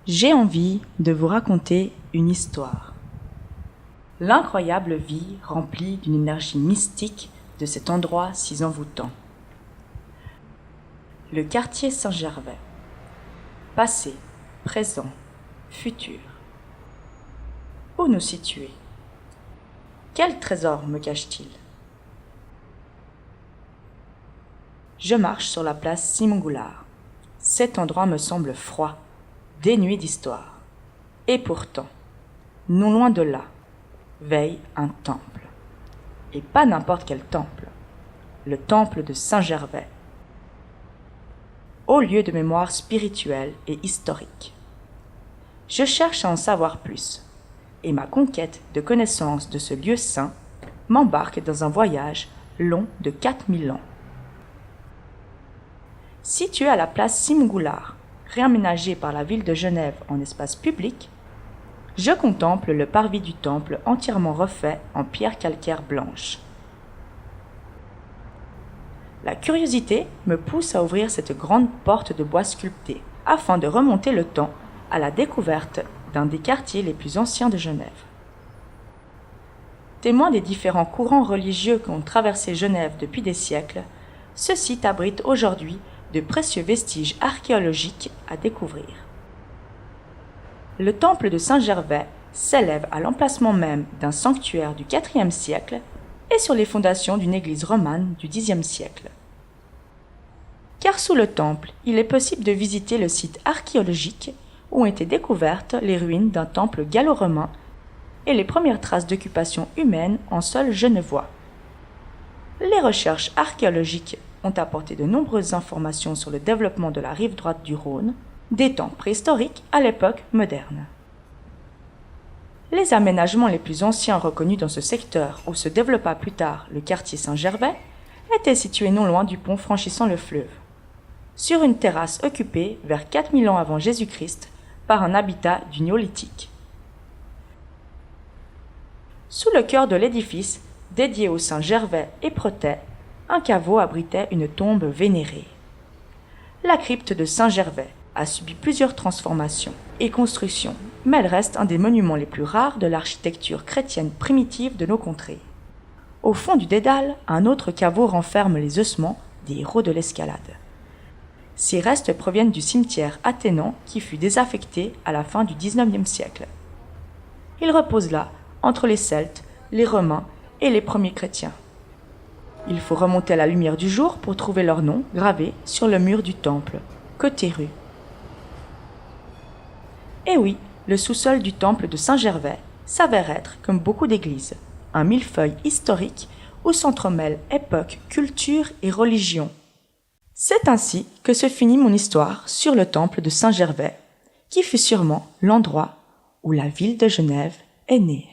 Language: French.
J'ai envie de vous raconter une histoire. L'incroyable vie remplie d'une énergie mystique de cet endroit si envoûtant. Le quartier Saint-Gervais. Passé, présent, futur. Où nous situer? Quel trésor me cache-t-il? Je marche sur la place Simon-Goulard. Cet endroit me semble froid, dénué d'histoire. Et pourtant, non loin de là, veille un temple. Et pas n'importe quel temple. Le temple de Saint-Gervais. Haut lieu de mémoire spirituelle et historique. Je cherche à en savoir plus, et ma conquête de connaissance de ce lieu saint m'embarque dans un voyage long de 4000 ans. Situé à la place Simon-Goulard, réaménagé par la ville de Genève en espace public, je contemple le parvis du temple entièrement refait en pierre calcaire blanche. La curiosité me pousse à ouvrir cette grande porte de bois sculpté, afin de remonter le temps à la découverte d'un des quartiers les plus anciens de Genève. Témoin des différents courants religieux qui ont traversé Genève depuis des siècles, ce site abrite aujourd'hui de précieux vestiges archéologiques à découvrir. Le temple de Saint-Gervais s'élève à l'emplacement même d'un sanctuaire du IVe siècle et sur les fondations d'une église romane du Xe siècle. Car sous le temple, il est possible de visiter le site archéologique où ont été découvertes les ruines d'un temple gallo-romain et les premières traces d'occupation humaine en sol genevois. Les recherches archéologiques ont apporté de nombreuses informations sur le développement de la rive droite du Rhône, des temps préhistoriques à l'époque moderne. Les aménagements les plus anciens reconnus dans ce secteur où se développa plus tard le quartier Saint-Gervais étaient situés non loin du pont franchissant le fleuve, sur une terrasse occupée vers 4000 ans avant Jésus-Christ par un habitat du néolithique. Sous le cœur de l'édifice, dédié aux saints Gervais et Protais, un caveau abritait une tombe vénérée. La crypte de Saint-Gervais a subi plusieurs transformations et constructions, mais elle reste un des monuments les plus rares de l'architecture chrétienne primitive de nos contrées. Au fond du dédale, un autre caveau renferme les ossements des héros de l'escalade. Ces restes proviennent du cimetière athénan qui fut désaffecté à la fin du XIXe siècle. Ils reposent là, entre les Celtes, les Romains et les premiers chrétiens. Il faut remonter à la lumière du jour pour trouver leur nom gravé sur le mur du temple, côté rue. Et oui, le sous-sol du temple de Saint-Gervais s'avère être, comme beaucoup d'églises, un millefeuille historique où s'entremêlent époque, culture et religion. C'est ainsi que se finit mon histoire sur le temple de Saint-Gervais, qui fut sûrement l'endroit où la ville de Genève est née.